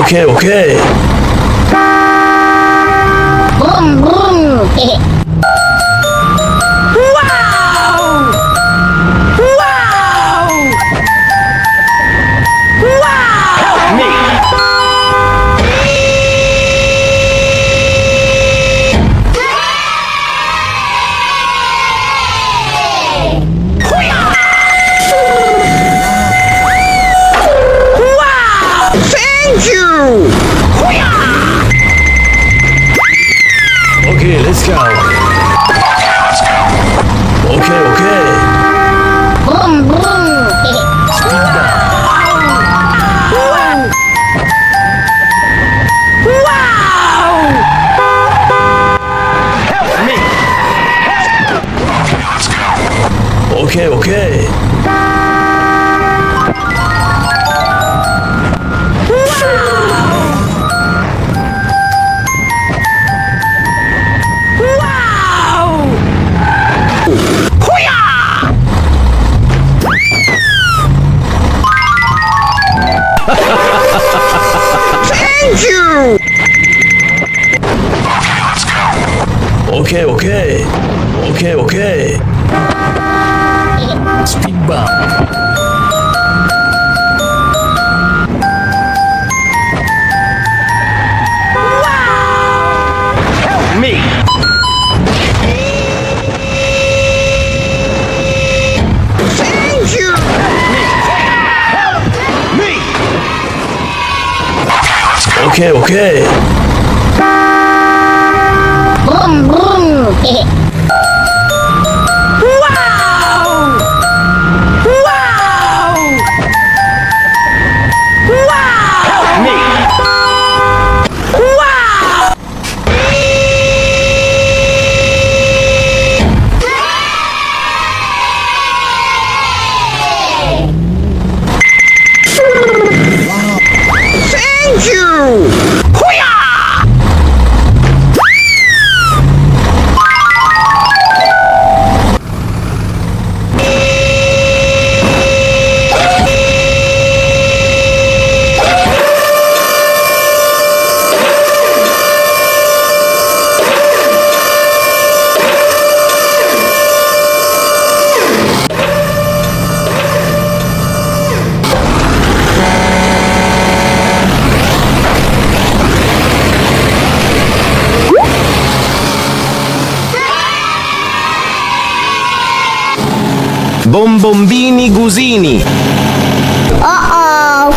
Okay, okay. Boom, boom. Wow! Wow! Wow! Help me! Wow! Thank you! Okay, let's go. Okay, okay. Boom, boom. Speed bump. Wow! Wow! Help me! Okay, okay. Thank you! Okay, okay. Okay, okay. Speed bump. Wow! Help me! Thank you! Help me! Okay, okay. Boom, boom. Wow! Wow! Wow! Help me! Wow! Thank you! Hoo-yah! Bombombini Gusini. Uh-oh.